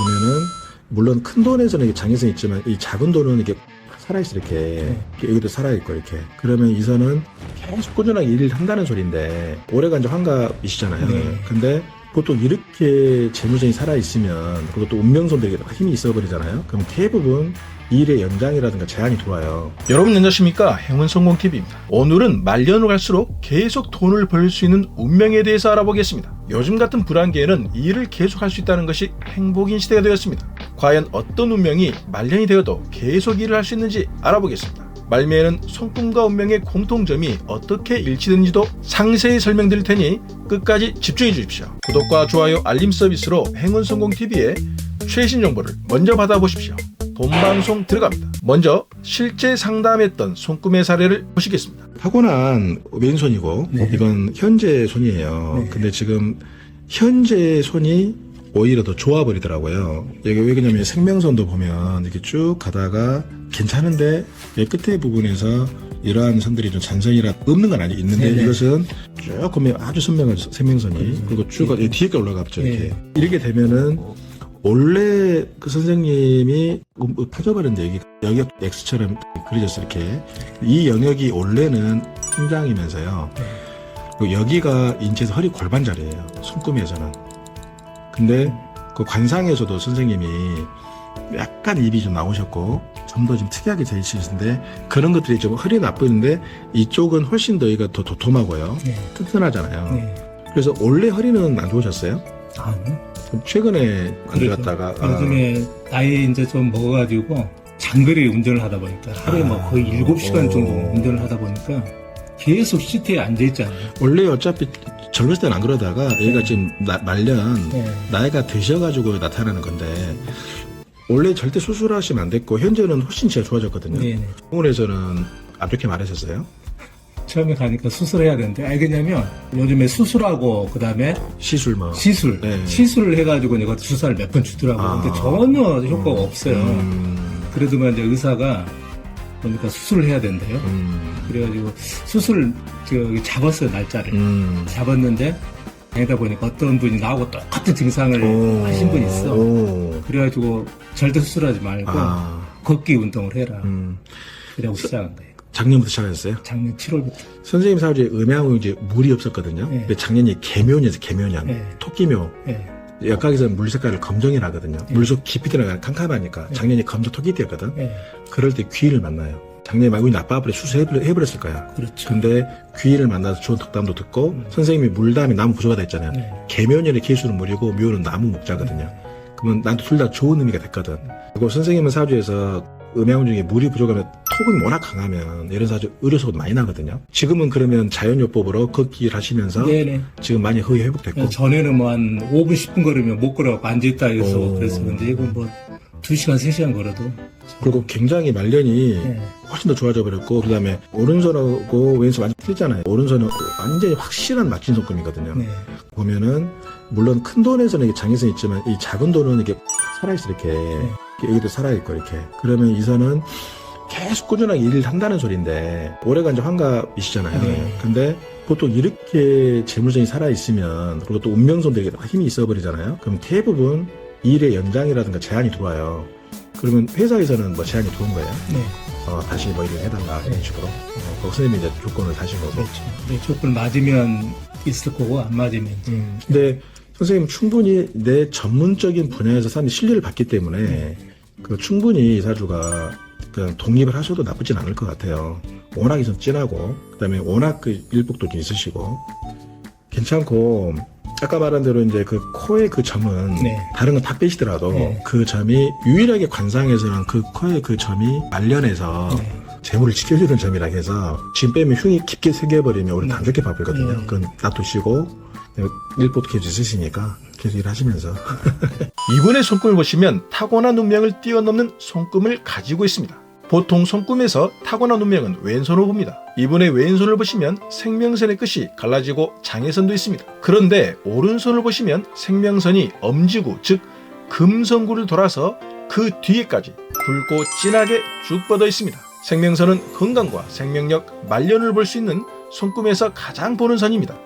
보면은 물론 큰 돈에서는 이게 장애성이 있지만 이 작은 돈은 이게 살아있어 이렇게 여기도 살아있고 이렇게 그러면 이 선은 계속 꾸준하게 일을 한다는 소리인데 올해가 이제 환갑이시잖아요. 네. 근데 보통 이렇게 재무성이 살아있으면 그것도 운명선들에게 힘이 있어버리잖아요. 그럼 대부분 일의 연장이라든가 제한이 들어와요. 여러분 안녕하십니까? 행운성공TV입니다. 오늘은 말년으로 갈수록 계속 돈을 벌 수 있는 운명에 대해서 알아보겠습니다. 요즘 같은 불안기에는 일을 계속 할 수 있다는 것이 행복인 시대가 되었습니다. 과연 어떤 운명이 말년이 되어도 계속 일을 할 수 있는지 알아보겠습니다. 말미에는 손금과 운명의 공통점이 어떻게 일치되는지도 상세히 설명드릴 테니 끝까지 집중해 주십시오. 구독과 좋아요, 알림 서비스로 행운성공TV의 최신 정보를 먼저 받아보십시오. 본방송 들어갑니다. 먼저 실제 상담했던 손금의 사례를 보시겠습니다. 타고난 왼손이고 네. 이건 현재 손이에요. 네. 근데 지금 현재 손이 오히려 더 좋아버리더라고요. 이게 왜 그러냐면 생명선도 보면 이렇게 쭉 가다가 괜찮은데 이 끝에 부분에서 이러한 선들이 좀 잔선이라 없는 건 아니 있는데 네네. 이것은 쭉 보면 아주 선명한 생명선이 그리고 쭉 뒤에까지 올라가죠. 이렇게 네. 이렇게 되면은 원래 그 선생님이 파져버렸는데 여기가 X처럼 그려졌어 이렇게 이 영역이 원래는 심장이면서요. 그리고 여기가 인체에서 허리 골반 자리예요. 손금에서는. 근데 그 관상에서도 선생님이 약간 입이 좀 나오셨고 점도 좀 특이하게 돼 있으신데 그런 것들이 좀 허리 나쁘는데 이쪽은 훨씬 더 여기가 더 도톰하고요. 네. 튼튼하잖아요. 네. 그래서 원래 허리는 안 좋으셨어요? 아니. 그럼 최근에 안 그렇죠. 좋았다가 요즘에 나이 이제 좀 먹어가지고 장거리 운전을 하다 보니까 하루에 뭐 거의 7시간 정도 운전을 하다 보니까 계속 시트에 앉아있잖아요. 원래 어차피 젊었을 때는 안 그러다가 얘가 지금 말년 네. 나이가 드셔가지고 나타나는 건데 원래 절대 수술하시면 안 됐고 현재는 훨씬 제가 좋아졌거든요. 네네. 병원에서는 안 좋게 말하셨어요? 처음에 가니까 수술해야 되는데 알겠냐면 요즘에 수술하고 그 다음에 시술 뭐 시술 네. 시술을 해가지고 내가 주사를 몇 번 주더라고요. 근데 전혀 효과가 없어요. 그래도만 이제 의사가 보니까 수술을 해야 된대요. 그래가지고 수술 저기 잡았어요 날짜를. 잡았는데 다니다 보니까 어떤 분이 나하고 똑같은 증상을 하신 분이 있어. 그래가지고 절대 수술하지 말고 걷기 운동을 해라. 그래고 시작한 거예요. 작년부터 시작하셨어요? 작년 7월부터. 선생님 사주에 음양은 이제 물이 없었거든요. 네. 근데 작년이 개묘년에서 개묘년, 네. 토끼묘. 네. 역학에서는 물 색깔을 검정이라 하거든요. 물속 깊이 들어가는 캄캄하니까 작년이 검정 토끼띠였거든. 네. 그럴 때 귀인을 만나요. 작년에 말고 나빠버려 수술해버렸을 거야. 그렇죠. 근데 귀인을 만나서 좋은 덕담도 듣고 선생님이 물담이 나무 구조가 다 있잖아요. 네. 개묘년에 개수는 물이고 묘는 나무 목자거든요. 그러면 나한테 둘 다 좋은 의미가 됐거든. 그리고 선생님은 사주에서 음양운 중에 물이 부족하면 톡은 워낙 강하면 이런 사주 의료사고도 많이 나거든요. 지금은 그러면 자연요법으로 걷기를 하시면서 네네. 지금 많이 허위 회복됐고 전에는 뭐 한 5분, 10분 걸으면 못 걸어갖고 앉아있다 해서 그랬었는데, 이건 뭐 2시간, 3시간 걸어도. 그리고 굉장히 말년이 네. 훨씬 더 좋아져 버렸고 그다음에 오른손하고 왼손 완전 틀리잖아요. 오른손은 완전히 확실한 맞춤 손금이거든요. 네. 보면은 물론 큰 돈에서는 이게 장애성이 있지만 이 작은 돈은 이게 살아있어 이렇게 여기도 살아있고 이렇게 그러면 이 선은 계속 꾸준하게 일을 한다는 소리인데 올해가 이제 환갑이시잖아요. 네. 근데 보통 이렇게 재물성이 살아있으면 그리고 또 운명선들에게 힘이 있어버리잖아요. 그럼 대부분 일의 연장이라든가 제한이 들어와요. 그러면 회사에서는 뭐 제한이 들어온 거예요. 네. 다시 뭐 일을 해달라 이런 식으로. 그 선생님이 이제 조건을 다신 거고. 그렇죠. 네, 조건 맞으면 있을 거고, 안 맞으면. 이제. 근데 선생님 충분히 내 전문적인 분야에서 사람들이 신뢰를 받기 때문에 그 충분히 이 사주가 그냥 독립을 하셔도 나쁘진 않을 것 같아요. 워낙 이선 진하고 그다음에 워낙 그 일복도 좀 있으시고 괜찮고 아까 말한 대로 이제 그 코의 그 점은 네. 다른 건 다 빼시더라도 네. 그 점이 유일하게 관상에서는 그 코의 그 점이 말년에서 네. 재물을 지켜주는 점이라 해서 지금 빼면 흉이 깊게 새겨버리면 우리 안 좋게 바쁘거든요. 네. 그건 놔두시고 일복도 계속 있으시니까 계속 일하시면서 이분의 손금을 보시면 타고난 운명을 뛰어넘는 손금을 가지고 있습니다. 보통 손금에서 타고난 운명은 왼손을 봅니다. 이분의 왼손을 보시면 생명선의 끝이 갈라지고 장애선도 있습니다. 그런데 오른손을 보시면 생명선이 엄지구, 즉 금성구를 돌아서 그 뒤에까지 굵고 진하게 쭉 뻗어 있습니다. 생명선은 건강과 생명력, 말년을 볼 수 있는 손금에서 가장 보는 선입니다.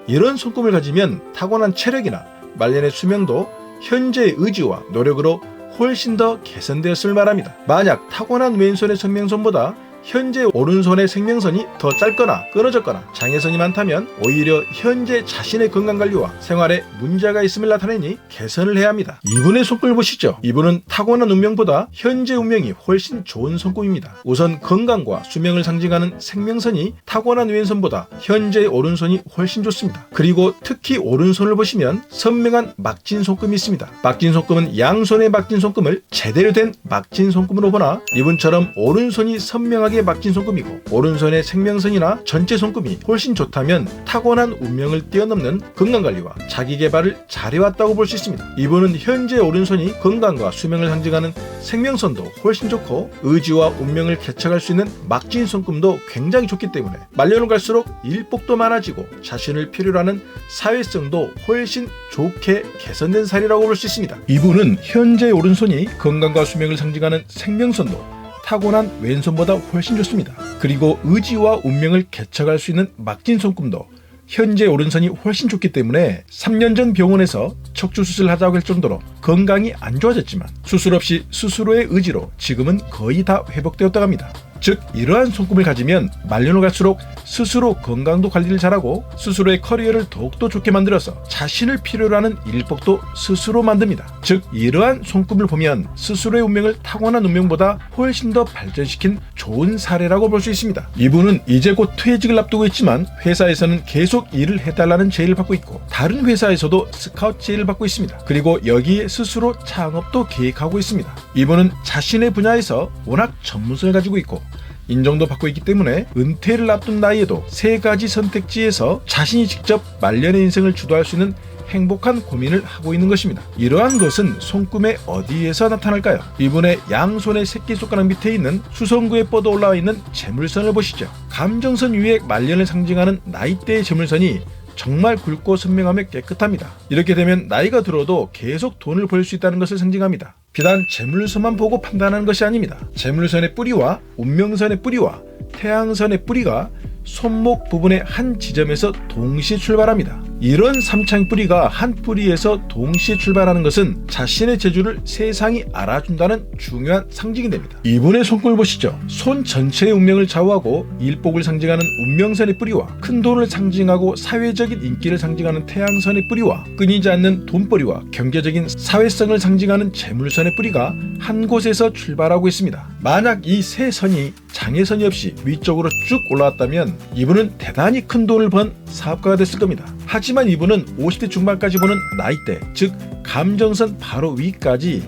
이런 손금을 가지면 타고난 체력이나 말년의 수명도 현재의 의지와 노력으로 훨씬 더 개선되었음을 말합니다. 만약 타고난 왼손의 생명선보다 현재 오른손의 생명선이 더 짧거나 끊어졌거나 장애선이 많다면 오히려 현재 자신의 건강관리와 생활에 문제가 있음을 나타내니 개선을 해야 합니다. 이분의 손금을 보시죠. 이분은 타고난 운명보다 현재 운명이 훨씬 좋은 손금입니다. 우선 건강과 수명을 상징하는 생명선이 타고난 왼손보다 현재의 오른손이 훨씬 좋습니다. 그리고 특히 오른손을 보시면 선명한 막진 손금이 있습니다. 막진 손금은 양손의 막진 손금을 제대로 된 막진 손금으로 보나 이분처럼 오른손이 선명하게 막진 손금이고 오른손의 생명선이나 전체 손금이 훨씬 좋다면 타고난 운명을 뛰어넘는 건강관리와 자기개발을 잘해왔다고 볼 수 있습니다. 이분은 현재 오른손이 건강과 수명을 상징하는 생명선도 훨씬 좋고 의지와 운명을 개척할 수 있는 막진 손금도 굉장히 좋기 때문에 말년을 갈수록 일복도 많아지고 자신을 필요로 하는 사회성도 훨씬 좋게 개선된 사례라고 볼 수 있습니다. 이분은 현재 오른손이 건강과 수명을 상징하는 생명선도 타고난 왼손보다 훨씬 좋습니다. 그리고 의지와 운명을 개척할 수 있는 막진 손금도 현재 오른손이 훨씬 좋기 때문에 3년 전 병원에서 척추 수술하자고 할 정도로 건강이 안 좋아졌지만 수술 없이 스스로의 의지로 지금은 거의 다 회복되었다고 합니다. 즉 이러한 손금을 가지면 말년을 갈수록 스스로 건강도 관리를 잘하고 스스로의 커리어를 더욱더 좋게 만들어서 자신을 필요로 하는 일복도 스스로 만듭니다. 즉 이러한 손금을 보면 스스로의 운명을 타고난 운명보다 훨씬 더 발전시킨 좋은 사례라고 볼 수 있습니다. 이분은 이제 곧 퇴직을 앞두고 있지만 회사에서는 계속 일을 해달라는 제의를 받고 있고 다른 회사에서도 스카우트 제의를 받고 있습니다. 그리고 여기에 스스로 창업도 계획하고 있습니다. 이분은 자신의 분야에서 워낙 전문성을 가지고 있고 인정도 받고 있기 때문에 은퇴를 앞둔 나이에도 3가지 선택지에서 자신이 직접 말년의 인생을 주도할 수 있는 행복한 고민을 하고 있는 것입니다. 이러한 것은 손금의 어디에서 나타날까요? 이분의 양손의 새끼손가락 밑에 있는 수성구에 뻗어 올라와 있는 재물선을 보시죠. 감정선 위에 말년을 상징하는 나이대의 재물선이 정말 굵고 선명하며 깨끗합니다. 이렇게 되면 나이가 들어도 계속 돈을 벌 수 있다는 것을 상징합니다. 비단 재물선만 보고 판단하는 것이 아닙니다. 재물선의 뿌리와 운명선의 뿌리와 태양선의 뿌리가 손목 부분의 한 지점에서 동시에 출발합니다. 이런 삼창 뿌리가 한 뿌리에서 동시에 출발하는 것은 자신의 재주를 세상이 알아준다는 중요한 상징이 됩니다. 이분의 손금을 보시죠. 손 전체의 운명을 좌우하고 일복을 상징하는 운명선의 뿌리와 큰 돈을 상징하고 사회적인 인기를 상징하는 태양선의 뿌리와 끊이지 않는 돈벌이와 경제적인 사회성을 상징하는 재물선의 뿌리가 한 곳에서 출발하고 있습니다. 만약 이 세 선이 장애선이 없이 위쪽으로 쭉 올라왔다면 이분은 대단히 큰 돈을 번 사업가가 됐을 겁니다. 하지만 이분은 50대 중반까지 보는 나이대, 즉 감정선 바로 위까지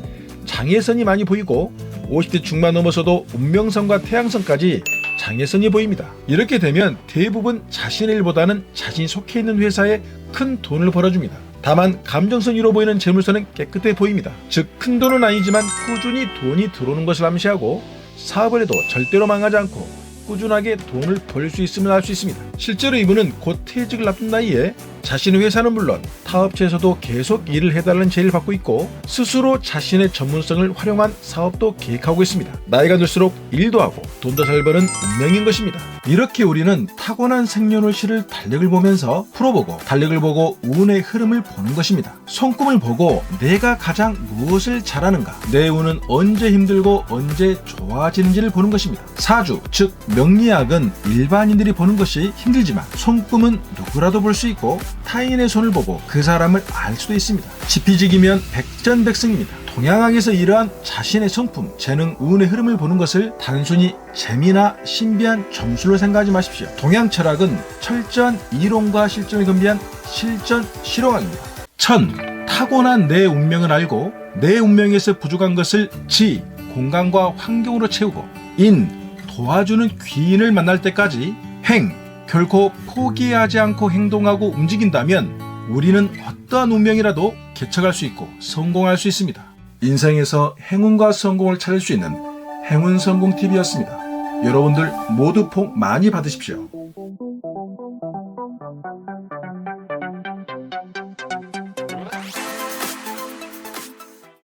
장애선이 많이 보이고 50대 중반 넘어서도 운명선과 태양선까지 장애선이 보입니다. 이렇게 되면 대부분 자신의 일보다는 자신이 속해 있는 회사에 큰 돈을 벌어줍니다. 다만 감정선 위로 보이는 재물선은 깨끗해 보입니다. 즉 큰 돈은 아니지만 꾸준히 돈이 들어오는 것을 암시하고 사업을 해도 절대로 망하지 않고 꾸준하게 돈을 벌 수 있음을 알 수 있습니다. 실제로 이분은 곧 퇴직을 앞둔 나이에 자신의 회사는 물론 타업체에서도 계속 일을 해달라는 제의를 받고 있고 스스로 자신의 전문성을 활용한 사업도 계획하고 있습니다. 나이가 들수록 일도 하고 돈도 잘 버는 운명인 것입니다. 이렇게 우리는 타고난 생년월시를 달력을 보면서 풀어보고 달력을 보고 운의 흐름을 보는 것입니다. 손금을 보고 내가 가장 무엇을 잘하는가, 내 운은 언제 힘들고 언제 좋아지는지를 보는 것입니다. 사주, 즉 명리학은 일반인들이 보는 것이 힘들지만 손금은 누구라도 볼 수 있고 타인의 손을 보고 그 사람을 알 수도 있습니다. 지피지기면 백전백승입니다. 동양학에서 이러한 자신의 성품, 재능, 운의 흐름을 보는 것을 단순히 재미나 신비한 점술로 생각하지 마십시오. 동양 철학은 철저한 이론과 실전을 겸비한 실전 실용학입니다. 천, 타고난 내 운명을 알고 내 운명에서 부족한 것을 지, 공간과 환경으로 채우고 인, 도와주는 귀인을 만날 때까지 행, 결코 포기하지 않고 행동하고 움직인다면 우리는 어떠한 운명이라도 개척할 수 있고 성공할 수 있습니다. 인생에서 행운과 성공을 찾을 수 있는 행운성공TV였습니다. 여러분들 모두 복 많이 받으십시오.